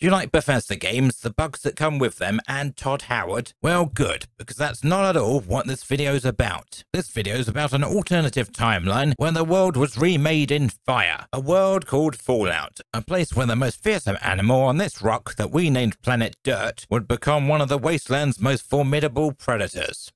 Do you like Bethesda games, the bugs that come with them, and Todd Howard? Well, good, because that's not at all what this video's about. This video's about an alternative timeline where the world was remade in fire. A world called Fallout. A place where the most fearsome animal on this rock that we named Planet Dirt would become one of the wasteland's most formidable predators.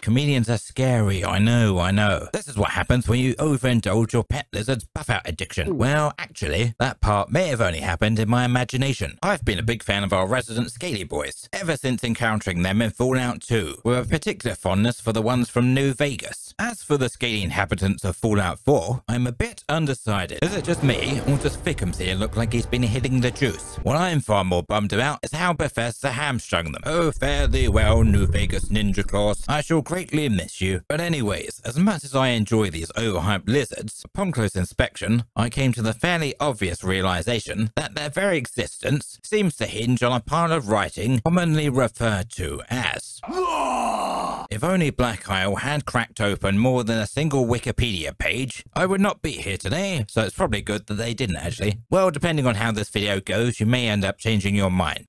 Comedians are scary, I know. This is what happens when you overindulge your pet lizard's buff-out addiction. Well, actually, that part may have only happened in my imagination. I've been a big fan of our resident Scaly Boys, ever since encountering them in Fallout 2, with a particular fondness for the ones from New Vegas. As for the scaly inhabitants of Fallout 4, I'm a bit undecided. Is it just me, or does Fickums here look like he's been hitting the juice? What I'm far more bummed about is how Bethesda hamstrung them. Oh, fare thee well, New Vegas Ninja Claws. I shall greatly miss you. But anyways, as much as I enjoy these overhyped lizards, upon close inspection, I came to the fairly obvious realization that their very existence seems to hinge on a pile of writing commonly referred to as... If only Black Isle had cracked open more than a single Wikipedia page, I would not be here today, so it's probably good that they didn't actually. Well, depending on how this video goes, you may end up changing your mind.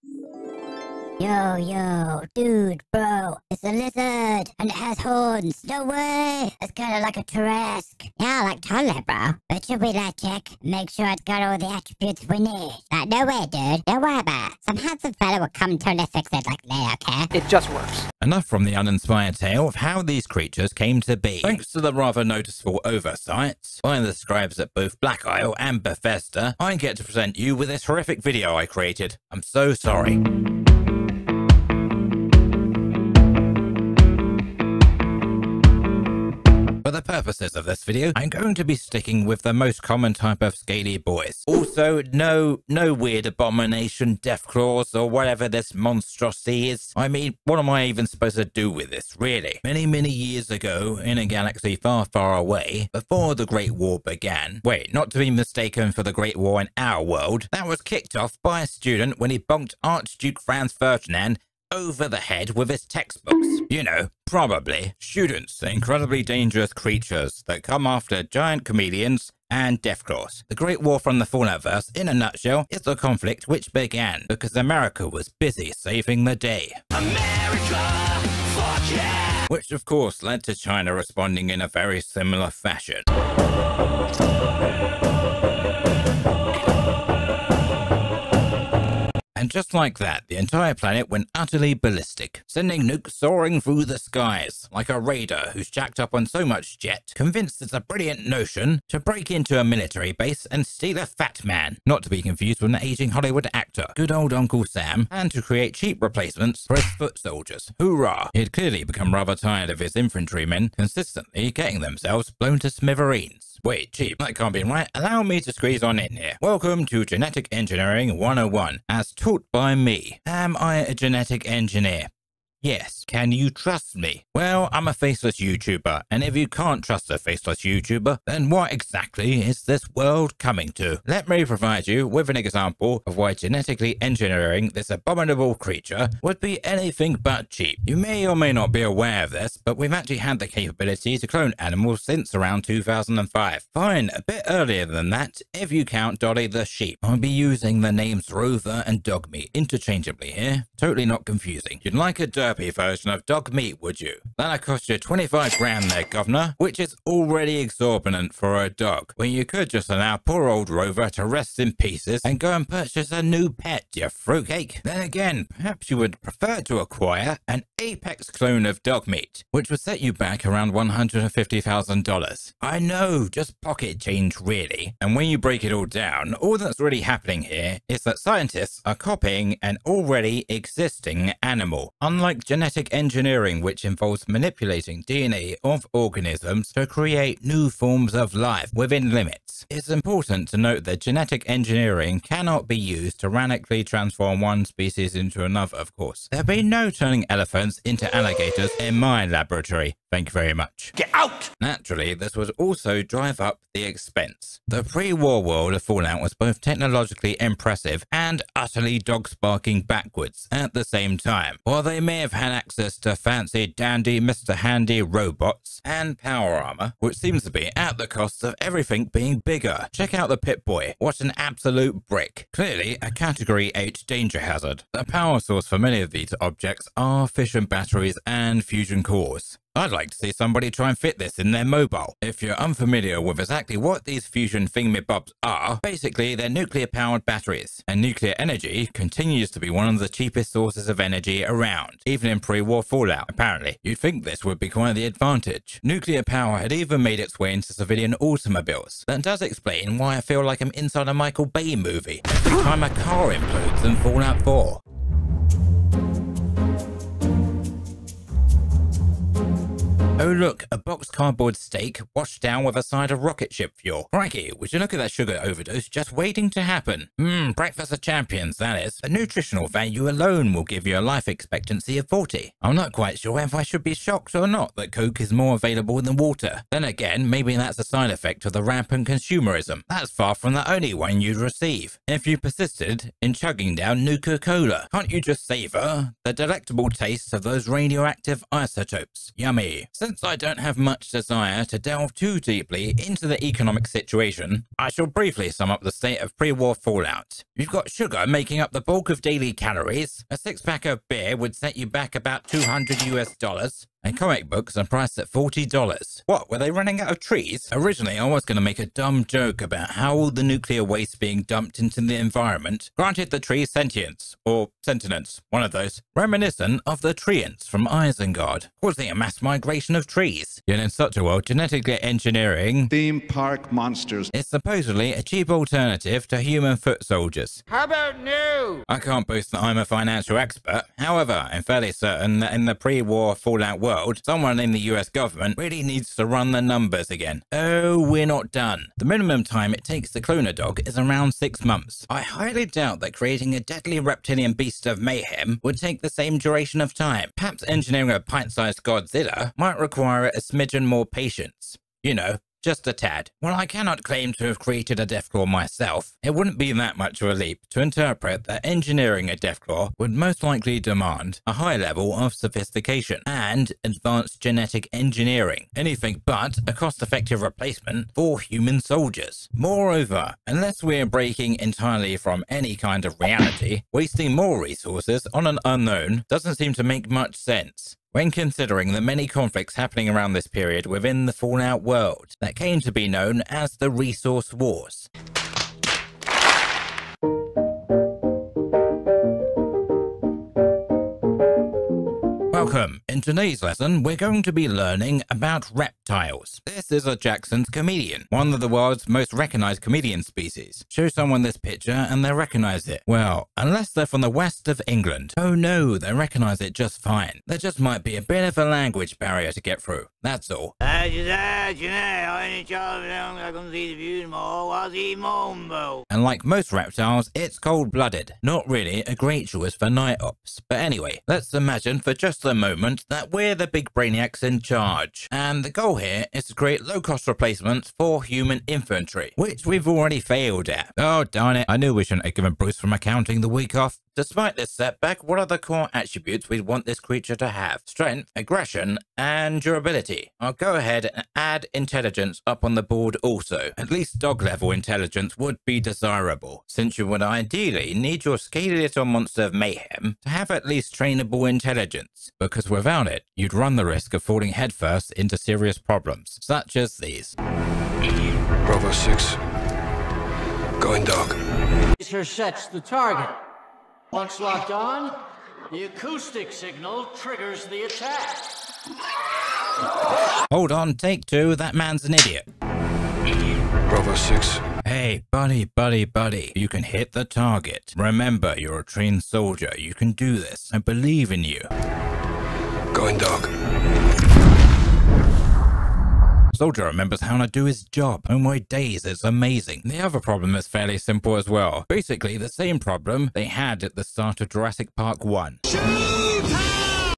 Yo, dude, bro, it's a lizard, and it has horns. No way! It's kind of like a Tarrasque. Yeah, like totally, bro. But should we check? Make sure it's got all the attributes we need. Like, no way, dude. Don't worry about it. Some handsome fella will come and totally fix it like later, okay? It just works. Enough from the uninspired tale of how these creatures came to be. Thanks to the rather noticeable oversights by the scribes at both Black Isle and Bethesda, I get to present you with this horrific video I created. I'm so sorry. For the purposes of this video, I'm going to be sticking with the most common type of Scaly Boys. Also, no weird abomination, Deathclaws, or whatever this monstrosity is. I mean, what am I even supposed to do with this, really? Many years ago, in a galaxy far away, before the Great War began, wait, not to be mistaken for the Great War in our world, that was kicked off by a student when he bonked Archduke Franz Ferdinand over the head with his textbooks. You know, probably. Students, the incredibly dangerous creatures that come after giant chameleons and Deathclaws. The Great War from the Falloutverse, in a nutshell, is the conflict which began because America was busy saving the day. America, fuck yeah! Which of course led to China responding in a very similar fashion. And just like that, the entire planet went utterly ballistic, sending nukes soaring through the skies, like a raider who's jacked up on so much jet, convinced it's a brilliant notion to break into a military base and steal a fat man, not to be confused with an aging Hollywood actor, good old Uncle Sam, and to create cheap replacements for his foot soldiers. Hoorah! He'd clearly become rather tired of his infantrymen consistently getting themselves blown to smithereens. Wait, cheap, that can't be right. Allow me to squeeze on in here. Welcome to Genetic Engineering 101, as taught by me. Am I a genetic engineer? Yes. Can you trust me? Well, I'm a faceless YouTuber, and if you can't trust a faceless YouTuber, then what exactly is this world coming to? Let me provide you with an example of why genetically engineering this abominable creature would be anything but cheap. You may or may not be aware of this, but we've actually had the capability to clone animals since around 2005. Fine, a bit earlier than that, if you count Dolly the sheep. I'll be using the names Rover and Dogmeat interchangeably here. Totally not confusing. You'd like a derpy version of dog meat, would you? That'll cost you 25 grand there, governor, which is already exorbitant for a dog, when you could just allow poor old Rover to rest in pieces and go and purchase a new pet, you fruitcake. Then again, perhaps you would prefer to acquire an Apex clone of dog meat, which would set you back around $150,000. I know, just pocket change really. And when you break it all down, all that's really happening here is that scientists are copying an already existing animal. Unlike genetic engineering, which involves manipulating DNA of organisms to create new forms of life within limits. It's important to note that genetic engineering cannot be used to radically transform one species into another, of course. There'll be no turning elephants into alligators in my laboratory. Thank you very much. Get out! Naturally, this would also drive up the expense. The pre-war world of Fallout was both technologically impressive and utterly dog-sparking backwards at the same time. While they may have had access to fancy dandy Mr. Handy robots and power armor, which seems to be at the cost of everything being bigger. Check out the Pip-Boy. What an absolute brick. Clearly a category 8 danger hazard. The power source for many of these objects are fission batteries and fusion cores. I'd like to see somebody try and fit this in their mobile. If you're unfamiliar with exactly what these fusion thingamabobs are, basically they're nuclear-powered batteries, and nuclear energy continues to be one of the cheapest sources of energy around, even in pre-war Fallout, apparently. You'd think this would be quite the advantage. Nuclear power had even made its way into civilian automobiles. That does explain why I feel like I'm inside a Michael Bay movie every time a car implodes in Fallout 4. Oh look, a boxed cardboard steak washed down with a side of rocket ship fuel. Crikey, would you look at that sugar overdose just waiting to happen? Breakfast of champions, that is. The nutritional value alone will give you a life expectancy of 40. I'm not quite sure if I should be shocked or not that Coke is more available than water. Then again, maybe that's a side effect of the rampant consumerism. That's far from the only one you'd receive if you persisted in chugging down Nuka-Cola. Can't you just savor the delectable taste of those radioactive isotopes? Yummy. Since I don't have much desire to delve too deeply into the economic situation, I shall briefly sum up the state of pre-war Fallout. You've got sugar making up the bulk of daily calories, a six-pack of beer would set you back about $200 and comic books are priced at $40. What, were they running out of trees? Originally, I was going to make a dumb joke about how all the nuclear waste being dumped into the environment granted the trees sentience, or sentience, one of those, reminiscent of the treants from Isengard, causing a mass migration of trees. Yet in such a world, genetically engineering Theme park monsters. is supposedly a cheap alternative to human foot soldiers. How about new? I can't boast that I'm a financial expert. However, I'm fairly certain that in the pre-war Fallout world, someone in the US government really needs to run the numbers again. Oh, we're not done. The minimum time it takes to clone a dog is around 6 months. I highly doubt that creating a deadly reptilian beast of mayhem would take the same duration of time. Perhaps engineering a pint-sized Godzilla might require a smidgen more patience. You know, just a tad. While I cannot claim to have created a Deathclaw myself, it wouldn't be that much of a leap to interpret that engineering a Deathclaw would most likely demand a high level of sophistication and advanced genetic engineering, anything but a cost-effective replacement for human soldiers. Moreover, unless we're breaking entirely from any kind of reality, wasting more resources on an unknown doesn't seem to make much sense when considering the many conflicts happening around this period within the Fallout world that came to be known as the Resource Wars. Welcome. In today's lesson, we're going to be learning about reptiles. This is a Jackson's chameleon, one of the world's most recognized chameleon species. Show someone this picture and they'll recognize it. Well, unless they're from the west of England. Oh no, they recognize it just fine. There just might be a bit of a language barrier to get through. That's all. And like most reptiles, it's cold-blooded. Not really a great choice for night ops. But anyway, let's imagine for just a moment that we're the big brainiacs in charge. And the goal here is to create low-cost replacements for human infantry, which we've already failed at. Oh darn it, I knew we shouldn't have given Bruce from accounting the week off. Despite this setback, what are the core attributes we'd want this creature to have? Strength, aggression, and durability. I'll go ahead and add intelligence up on the board also. At least dog-level intelligence would be desirable, since you would ideally need your scaly little monster of mayhem to have at least trainable intelligence, because without it, you'd run the risk of falling headfirst into serious problems, such as these. Bravo 6. Going dog. Laser sets the target. Once locked on, the acoustic signal triggers the attack. Hold on, take two, that man's an idiot. Bravo 6. Hey, buddy, you can hit the target. Remember, you're a trained soldier, you can do this. I believe in you. Going dog. Soldier remembers how to do his job. Oh my days, it's amazing. The other problem is fairly simple as well. Basically, the same problem they had at the start of Jurassic Park 1.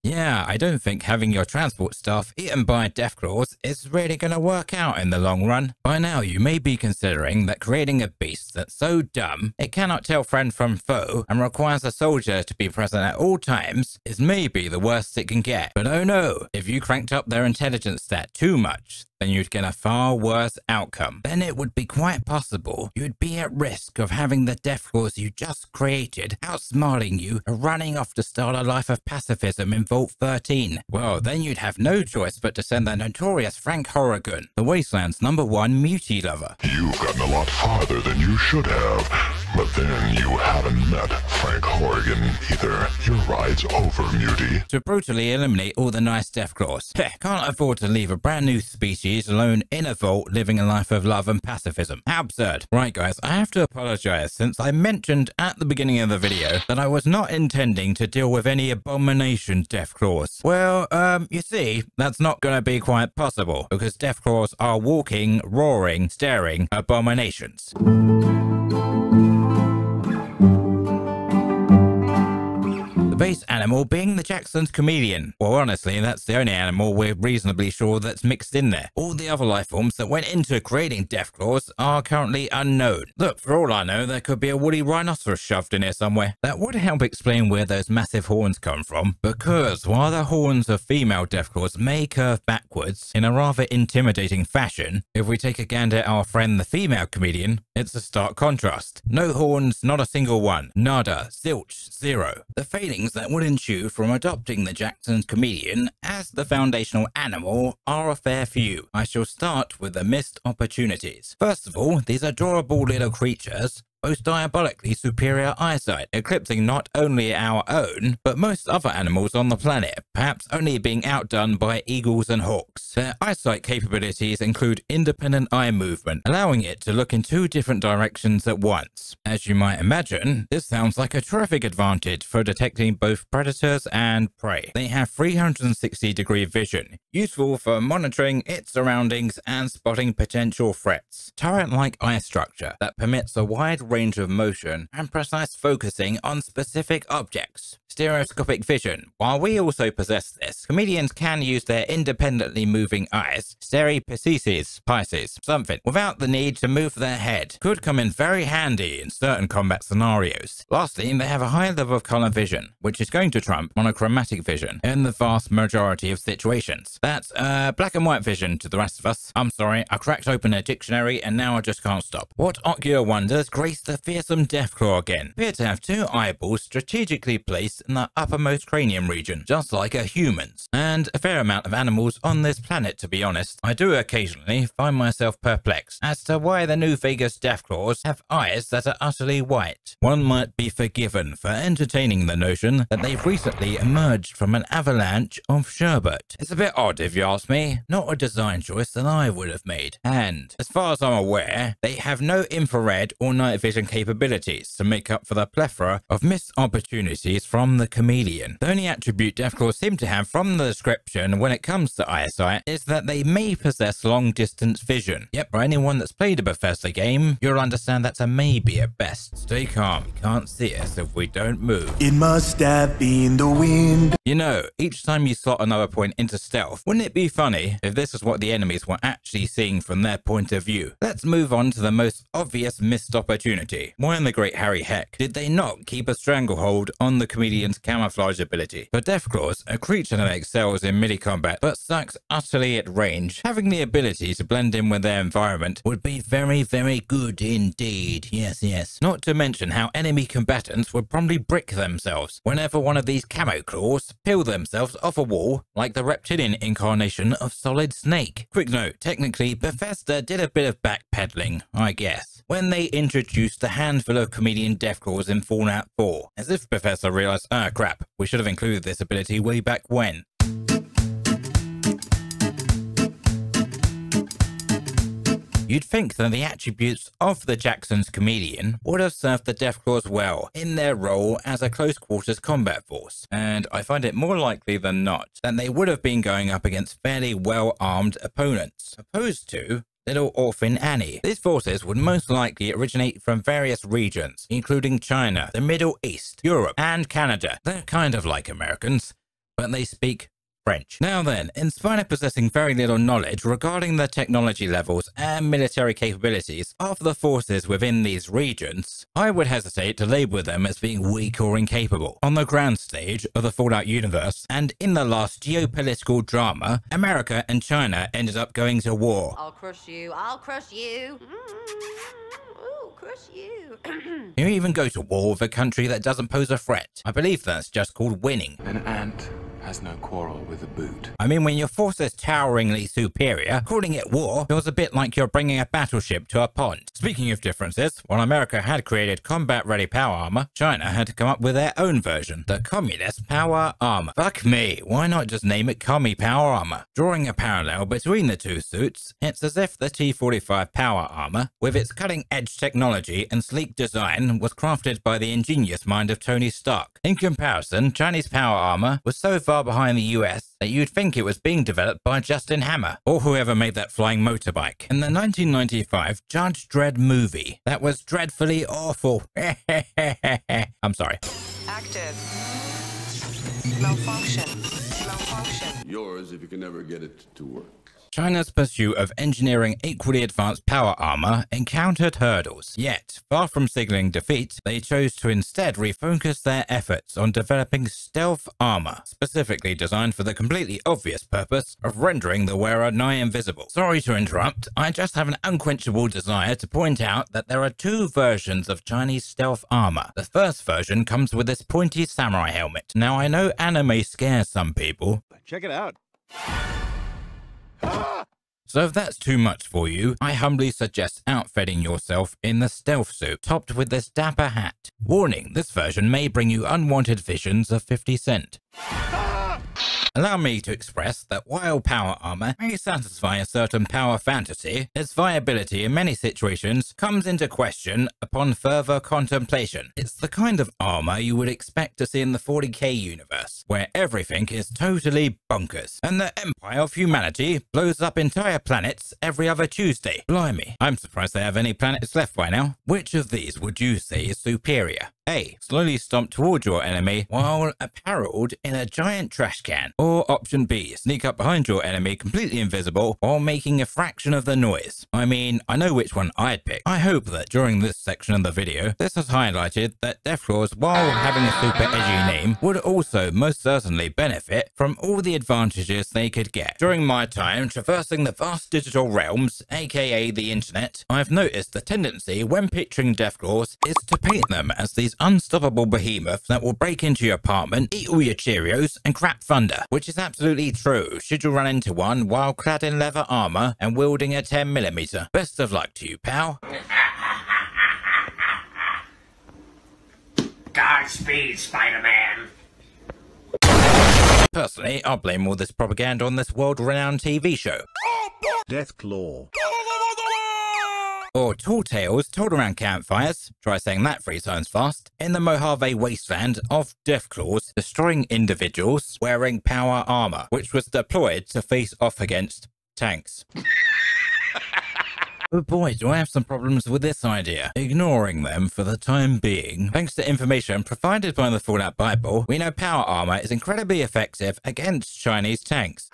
Yeah, I don't think having your transport staff eaten by Deathclaws is really going to work out in the long run. By now, you may be considering that creating a beast that's so dumb it cannot tell friend from foe and requires a soldier to be present at all times is maybe the worst it can get. But oh no, if you cranked up their intelligence stat too much, then you'd get a far worse outcome. Then it would be quite possible you'd be at risk of having the Deathclaws you just created outsmarting you and running off to start a life of pacifism in Vault 13. Well, then you'd have no choice but to send the notorious Frank Horrigan, the Wasteland's #1 mutie lover. You've gotten a lot farther than you should have. But then you haven't met Frank Horrigan either. Your ride's over, mutie. To brutally eliminate all the nice Deathclaws. Can't afford to leave a brand new species alone in a vault living a life of love and pacifism. How absurd. Right guys, I have to apologize since I mentioned at the beginning of the video that I was not intending to deal with any abomination Deathclaws. Well, you see, that's not gonna be quite possible because Deathclaws are walking, roaring, staring abominations. Base animal being the Jackson's chameleon. Well, honestly, that's the only animal we're reasonably sure that's mixed in there. All the other life forms that went into creating Deathclaws are currently unknown. Look, for all I know, there could be a woolly rhinoceros shoved in here somewhere. That would help explain where those massive horns come from, because while the horns of female Deathclaws may curve backwards in a rather intimidating fashion, if we take a gander at our friend the female chameleon, it's a stark contrast. No horns, not a single one. Nada, zilch, zero. The failings that would ensue from adopting the Jackson's chameleon as the foundational animal are a fair few. I shall start with the missed opportunities. First of all, these adorable little creatures boast diabolically superior eyesight, eclipsing not only our own, but most other animals on the planet, perhaps only being outdone by eagles and hawks. Their eyesight capabilities include independent eye movement, allowing it to look in 2 different directions at once. As you might imagine, this sounds like a terrific advantage for detecting both predators and prey. They have 360-degree vision, useful for monitoring its surroundings and spotting potential threats. Turret-like eye structure that permits a wide range of motion and precise focusing on specific objects. Stereoscopic vision. While we also possess this, chameleons can use their independently moving eyes, stereopsis, something, without the need to move their head. Could come in very handy in certain combat scenarios. Lastly, they have a high level of color vision, which is going to trump monochromatic vision in the vast majority of situations. That's black and white vision to the rest of us. I'm sorry, I cracked open a dictionary and now I just can't stop. What ocular wonders grace the fearsome Deathclaw again? Appear to have 2 eyeballs strategically placed in the uppermost cranium region, just like a human's, and a fair amount of animals on this planet, to be honest. I do occasionally find myself perplexed as to why the New Vegas Deathclaws have eyes that are utterly white. One might be forgiven for entertaining the notion that they've recently emerged from an avalanche of sherbet. It's a bit odd if you ask me, not a design choice that I would have made. And as far as I'm aware, they have no infrared or night vision capabilities to make up for the plethora of missed opportunities from the chameleon. The only attribute Deathclaws seem to have from the description when it comes to eyesight is that they may possess long distance vision. Yep, for anyone that's played a Bethesda game, you'll understand that's a maybe at best. Stay calm, you can't see us if we don't move. It must have been the wind. You know, each time you slot another point into stealth, wouldn't it be funny if this is what the enemies were actually seeing from their point of view? Let's move on to the most obvious missed opportunity. Why in the great Harry heck did they not keep a stranglehold on the chameleon's camouflage ability? For Deathclaws, a creature that excels in melee combat but sucks utterly at range, having the ability to blend in with their environment would be very, very good indeed. Yes, yes. Not to mention how enemy combatants would probably brick themselves whenever one of these camo claws peel themselves off a wall like the reptilian incarnation of Solid Snake. Quick note, technically Bethesda did a bit of backpedaling, I guess, when they introduced the handful of chameleon Deathclaws in Fallout 4, as if Bethesda realized, crap, we should have included this ability way back when. You'd think that the attributes of the Jackson's chameleon would have served the Deathclaws well in their role as a close-quarters combat force, and I find it more likely than not that they would have been going up against fairly well-armed opponents, opposed to Little Orphan Annie. These forces would most likely originate from various regions, including China, the Middle East, Europe, and Canada. They're kind of like Americans, but they speak French. Now then, in spite of possessing very little knowledge regarding the technology levels and military capabilities of the forces within these regions, I would hesitate to label them as being weak or incapable. On the grand stage of the Fallout universe, and in the last geopolitical drama, America and China ended up going to war. I'll crush you. I'll crush you. Ooh, crush you. You even go to war with a country that doesn't pose a threat. I believe that's just called winning. An ant has no quarrel with a boot. I mean, when your force is toweringly superior, calling it war feels a bit like you're bringing a battleship to a pond. Speaking of differences, while America had created combat-ready power armor, China had to come up with their own version, the Communist Power Armor. Fuck me, why not just name it Commie Power Armor? Drawing a parallel between the two suits, it's as if the T-45 Power Armor, with its cutting-edge technology and sleek design, was crafted by the ingenious mind of Tony Stark. In comparison, Chinese power armor was so far behind the US that you'd think it was being developed by Justin Hammer, or whoever made that flying motorbike. In the 1995 Judge Dredd movie, that was dreadfully awful. I'm sorry. Active. Malfunction. Malfunction. Yours if you can never get it to work. China's pursuit of engineering equally advanced power armor encountered hurdles. Yet, far from signaling defeat, they chose to instead refocus their efforts on developing stealth armor, specifically designed for the completely obvious purpose of rendering the wearer nigh invisible. Sorry to interrupt, I just have an unquenchable desire to point out that there are two versions of Chinese stealth armor. The first version comes with this pointy samurai helmet. Now I know anime scares some people. Check it out. So if that's too much for you, I humbly suggest outfitting yourself in the stealth suit, topped with this dapper hat. Warning, this version may bring you unwanted visions of 50 Cent. Allow me to express that while power armor may satisfy a certain power fantasy, its viability in many situations comes into question upon further contemplation. It's the kind of armor you would expect to see in the 40k universe, where everything is totally bonkers, and the empire of humanity blows up entire planets every other Tuesday. Blimey, I'm surprised they have any planets left by now. Which of these would you say is superior? A. Slowly stomp towards your enemy while apparelled in a giant trash can. Or option B. Sneak up behind your enemy completely invisible while making a fraction of the noise. I mean, I know which one I'd pick. I hope that during this section of the video, this has highlighted that Deathclaws, while having a super edgy name, would also most certainly benefit from all the advantages they could get. During my time traversing the vast digital realms, aka the internet, I've noticed the tendency when picturing Deathclaws is to paint them as these unstoppable behemoths that will break into your apartment, eat all your Cheerios, and crap thunder, which is absolutely true should you run into one while clad in leather armor and wielding a 10mm. Best of luck to you, pal. Godspeed, Spider-Man. Personally, I'll blame all this propaganda on this world-renowned TV show. Deathclaw. Or tall tales told around campfires, try saying that 3 times fast, in the Mojave wasteland of Deathclaws, destroying individuals wearing power armor, which was deployed to face off against tanks. But boy, do I have some problems with this idea. Ignoring them for the time being. Thanks to information provided by the Fallout Bible, we know power armor is incredibly effective against Chinese tanks.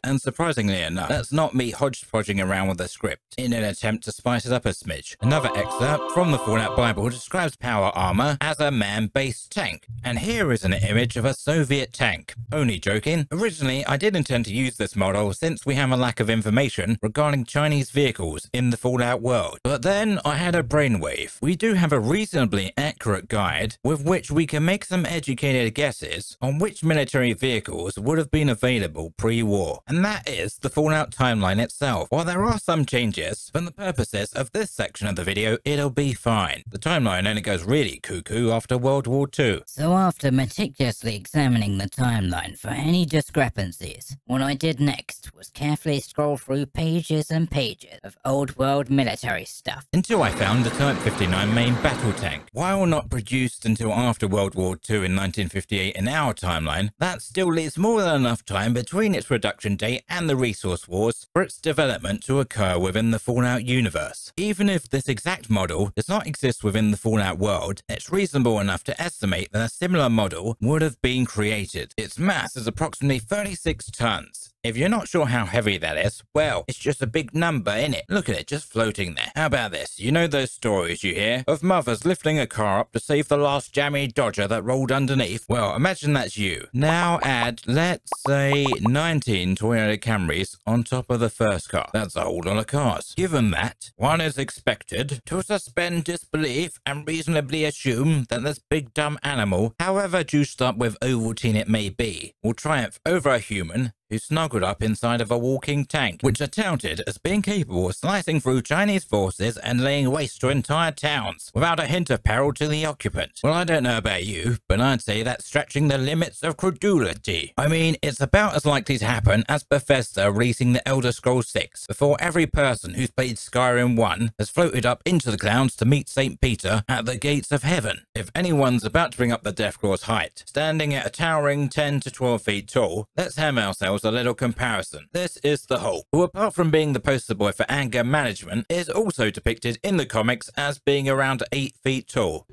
And surprisingly enough, that's not me hodgepodging around with the script in an attempt to spice it up a smidge. Another excerpt from the Fallout Bible describes power armor as a man-based tank. And here is an image of a Soviet tank. Only joking. Originally, I did intend to use this model since we have a lack of information regarding Chinese vehicles in the Fallout world. But then I had a brainwave. We do have a reasonably accurate guide with which we can make some educated guesses on which military vehicles would have been available pre-war. And that is the Fallout timeline itself. While there are some changes, for the purposes of this section of the video, it'll be fine. The timeline only goes really cuckoo after World War II. So after meticulously examining the timeline for any discrepancies, what I did next was carefully scroll through pages and pages of old world military stuff. Until I found the Type 59 main battle tank. While not produced until after World War II in 1958 in our timeline, that still leaves more than enough time between its production date and the resource wars for its development to occur within the Fallout universe. Even if this exact model does not exist within the Fallout world, it's reasonable enough to estimate that a similar model would have been created. Its mass is approximately 36 tons. If you're not sure how heavy that is, well, it's just a big number, innit? Look at it, just floating there. How about this? You know those stories you hear of mothers lifting a car up to save the last jammy Dodger that rolled underneath? Well, imagine that's you. Now add, let's say, 19 Toyota Camrys on top of the first car. That's a whole lot of cars. Given that, one is expected to suspend disbelief and reasonably assume that this big dumb animal, however juiced up with Ovaltine it may be, will triumph over a human who snuggled up inside of a walking tank, which are touted as being capable of slicing through Chinese forces and laying waste to entire towns without a hint of peril to the occupant. Well, I don't know about you, but I'd say that's stretching the limits of credulity. I mean, it's about as likely to happen as Bethesda releasing the Elder Scrolls 6 before every person who's played Skyrim 1 has floated up into the clouds to meet St. Peter at the gates of heaven. If anyone's about to bring up the Deathclaw's height, standing at a towering 10 to 12 feet tall, let's hammer ourselves a little comparison. This is the Hulk, who apart from being the poster boy for anger management, is also depicted in the comics as being around 8 feet tall.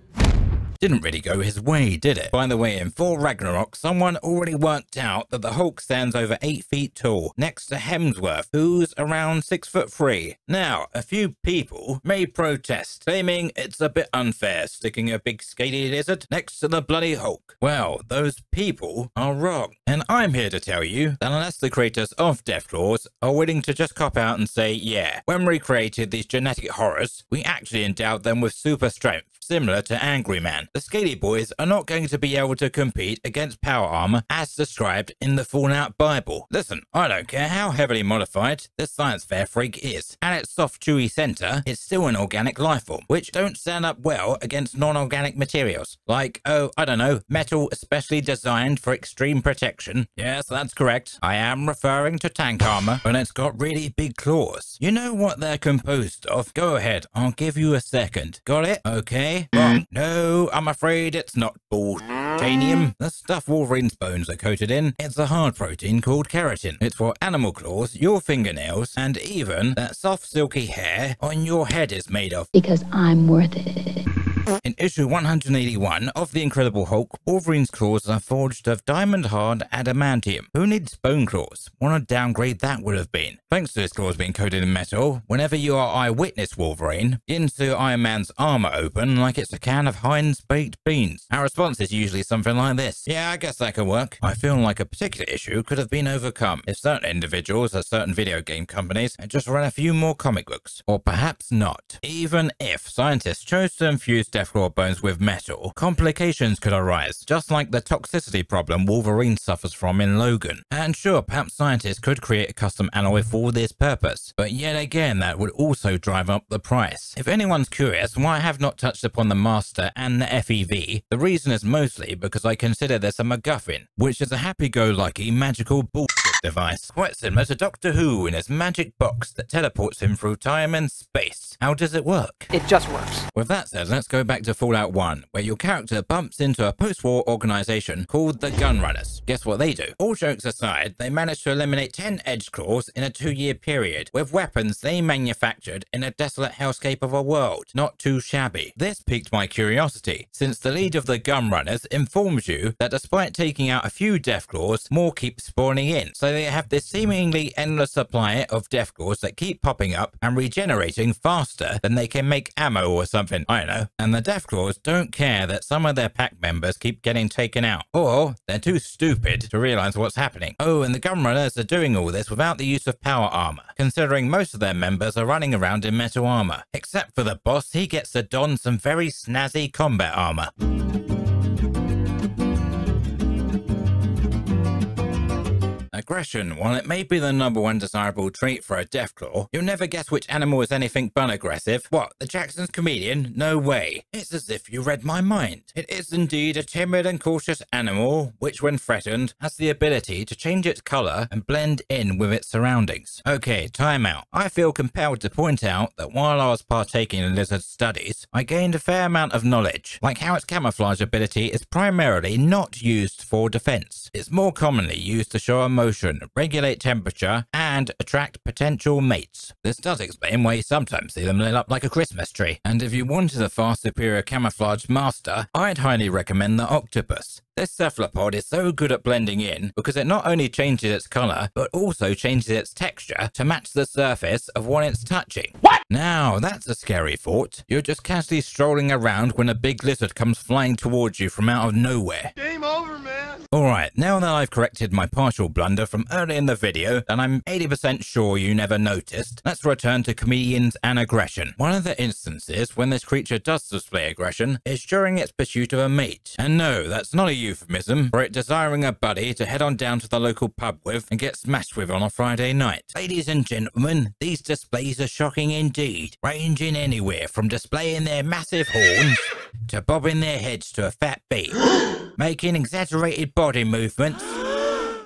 Didn't really go his way, did it? By the way, in Thor Ragnarok, someone already worked out that the Hulk stands over 8 feet tall, next to Hemsworth, who's around 6'3". Now, a few people may protest, claiming it's a bit unfair sticking a big scaly lizard next to the bloody Hulk. Well, those people are wrong. And I'm here to tell you that unless the creators of Deathclaws are willing to just cop out and say, yeah, when we created these genetic horrors, we actually endowed them with super strength, similar to Angry Man. The Scaly Boys are not going to be able to compete against power armor as described in the Fallout Bible. Listen, I don't care how heavily modified this science fair freak is. At its soft, chewy center, it's still an organic life form, which don't stand up well against non-organic materials. Like, oh, I don't know, metal especially designed for extreme protection. Yes, that's correct. I am referring to tank armor, but it's got really big claws. You know what they're composed of? Go ahead, I'll give you a second. Got it? Okay. Wrong. No, I'm afraid it's not titanium. The stuff Wolverine's bones are coated in, it's a hard protein called keratin. It's what animal claws, your fingernails, and even that soft silky hair on your head is made of. Because I'm worth it. In issue 181 of The Incredible Hulk, Wolverine's claws are forged of diamond-hard adamantium. Who needs bone claws? What a downgrade that would have been. Thanks to his claws being coated in metal, whenever you are eyewitness Wolverine, into Iron Man's armor open like it's a can of Heinz baked beans. Our response is usually something like this. Yeah, I guess that could work. I feel like a particular issue could have been overcome if certain individuals at certain video game companies had just run a few more comic books. Or perhaps not. Even if scientists chose to infuse Deathclaw bones with metal, complications could arise, just like the toxicity problem Wolverine suffers from in Logan. And sure, perhaps scientists could create a custom alloy for this purpose, but yet again that would also drive up the price. If anyone's curious why I have not touched upon the Master and the FEV, the reason is mostly because I consider this a MacGuffin, which is a happy-go-lucky magical bullshit device, quite similar to Doctor Who in his magic box that teleports him through time and space. How does it work? It just works. With that said, let's go back to Fallout 1, where your character bumps into a post-war organization called the Gunrunners. Guess what they do? All jokes aside, they managed to eliminate 10 edge claws in a 2-year period, with weapons they manufactured in a desolate hellscape of a world. Not too shabby. This piqued my curiosity, since the lead of the Gunrunners informs you that despite taking out a few Deathclaws, more keep spawning in, so they have this seemingly endless supply of Deathclaws that keep popping up and regenerating faster than they can make ammo or something, I don't know. And the Deathclaws don't care that some of their pack members keep getting taken out, or they're too stupid to realize what's happening. Oh, and the Gunrunners are doing all this without the use of power armor, considering most of their members are running around in metal armor. Except for the boss, he gets to don some very snazzy combat armor. Aggression, while it may be the #1 desirable trait for a Deathclaw, you'll never guess which animal is anything but aggressive. What, the Jackson's chameleon? No way. It's as if you read my mind. It is indeed a timid and cautious animal, which when threatened, has the ability to change its color and blend in with its surroundings. Okay, time out. I feel compelled to point out that while I was partaking in lizard studies, I gained a fair amount of knowledge, like how its camouflage ability is primarily not used for defense. It's more commonly used to show emotion motion, regulate temperature, and attract potential mates. This does explain why you sometimes see them lit up like a Christmas tree. And if you wanted a far superior camouflage master, I'd highly recommend the octopus. This cephalopod is so good at blending in because it not only changes its color, but also changes its texture to match the surface of what it's touching. What? Now, that's a scary thought. You're just casually strolling around when a big lizard comes flying towards you from out of nowhere. Game over, man! Alright, now that I've corrected my partial blunder from earlier in the video that I'm 80% sure you never noticed, let's return to comedians and aggression. One of the instances when this creature does display aggression is during its pursuit of a mate. And no, that's not a euphemism for it desiring a buddy to head on down to the local pub with and get smashed with on a Friday night. Ladies and gentlemen, these displays are shocking indeed, ranging anywhere from displaying their massive horns to bobbing their heads to a fat beat, making exaggerated body movements,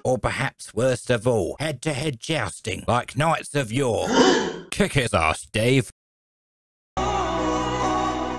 or perhaps worst of all, head-to-head jousting like knights of yore. Kick his ass, Dave.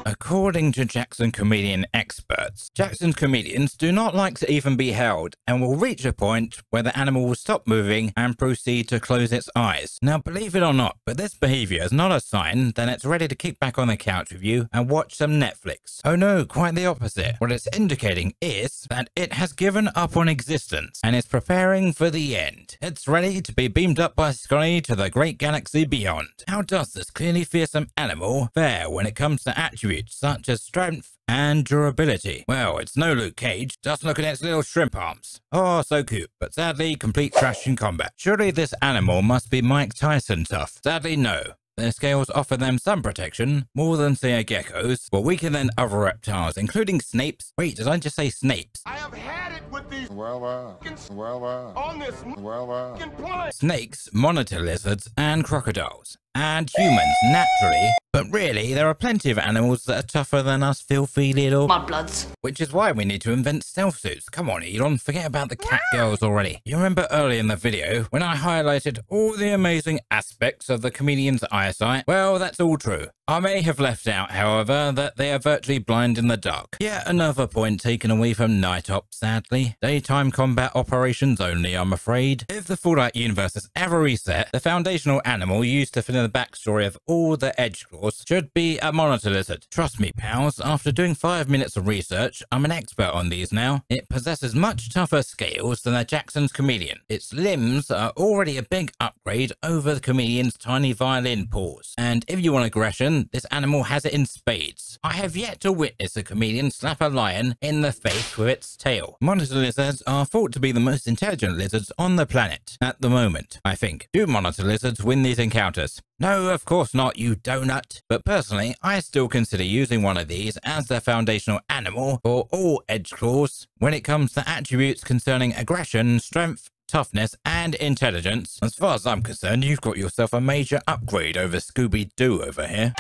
According to Jackson comedian experts, Jackson's comedians do not like to even be held and will reach a point where the animal will stop moving and proceed to close its eyes. Now, believe it or not, but this behavior is not a sign that it's ready to kick back on the couch with you and watch some Netflix. Oh no, quite the opposite. What it's indicating is that it has given up on existence and is preparing for the end. It's ready to be beamed up by Scotty to the great galaxy beyond. How does this clearly fearsome animal fare when it comes to attributes such as strength and durability? Well, it's no Luke Cage. Just look at its little shrimp arms. Oh, so cute, but sadly complete trash in combat. Surely this animal must be Mike Tyson tough. Sadly, no. Their scales offer them some protection, more than say a gecko's, but weaker than other reptiles, including snakes. Wait, did I just say snakes? I have had it with these on this plane. Snakes, monitor lizards, and crocodiles. And humans, naturally. But really, there are plenty of animals that are tougher than us filthy little mudbloods. Which is why we need to invent stealth suits. Come on, Elon, forget about the cat girls already. You remember earlier in the video when I highlighted all the amazing aspects of the comedian's eyesight? Well, that's all true. I may have left out, however, that they are virtually blind in the dark. Yet another point taken away from Night Ops, sadly. Daytime combat operations only, I'm afraid. If the Fallout universe has ever reset, the foundational animal used to fill in the backstory of all the Edgeclaws should be a monitor lizard. Trust me, pals, after doing 5 minutes of research, I'm an expert on these now. It possesses much tougher scales than a Jackson's chameleon. Its limbs are already a big upgrade over the chameleon's tiny violin paws. And if you want aggression, this animal has it in spades. I have yet to witness a chameleon slap a lion in the face with its tail. Monitor lizards are thought to be the most intelligent lizards on the planet at the moment, I think. Do monitor lizards win these encounters? No, of course not, you donut. But personally, I still consider using one of these as the foundational animal for all Edgeclaws when it comes to attributes concerning aggression, strength, toughness, and intelligence. As far as I'm concerned, you've got yourself a major upgrade over Scooby-Doo over here.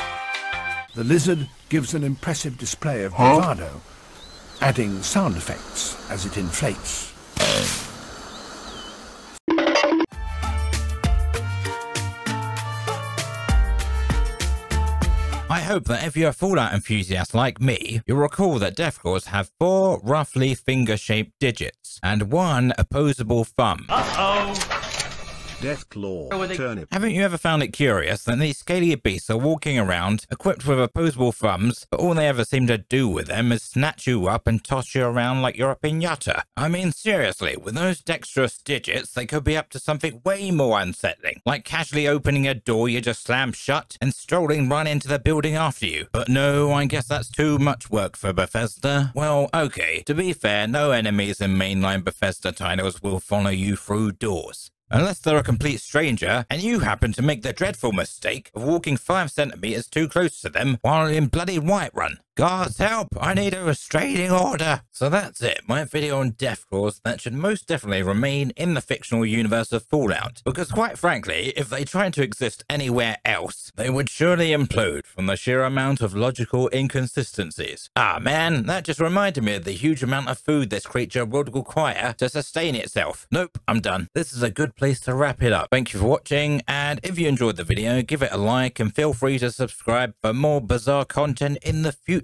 The lizard gives an impressive display of bravado, adding sound effects as it inflates. I hope that if you're a Fallout enthusiast like me, you'll recall that Deathclaws have 4 roughly finger-shaped digits and 1 opposable thumb. Deathclaw turnip. Haven't you ever found it curious that these scaly beasts are walking around equipped with opposable thumbs, but all they ever seem to do with them is snatch you up and toss you around like you're a piñata? I mean, seriously, with those dexterous digits, they could be up to something way more unsettling, like casually opening a door you just slammed shut and strolling right into the building after you. But no, I guess that's too much work for Bethesda. Well, okay, to be fair, no enemies in mainline Bethesda titles will follow you through doors. Unless they're a complete stranger, and you happen to make the dreadful mistake of walking 5 centimeters too close to them while in bloody Whiterun. Guards, help! I need a restraining order! So that's it, my video on Deathclaws that should most definitely remain in the fictional universe of Fallout. Because quite frankly, if they tried to exist anywhere else, they would surely implode from the sheer amount of logical inconsistencies. Ah man, that just reminded me of the huge amount of food this creature would require to sustain itself. Nope, I'm done. This is a good place to wrap it up. Thank you for watching, and if you enjoyed the video, give it a like and feel free to subscribe for more bizarre content in the future.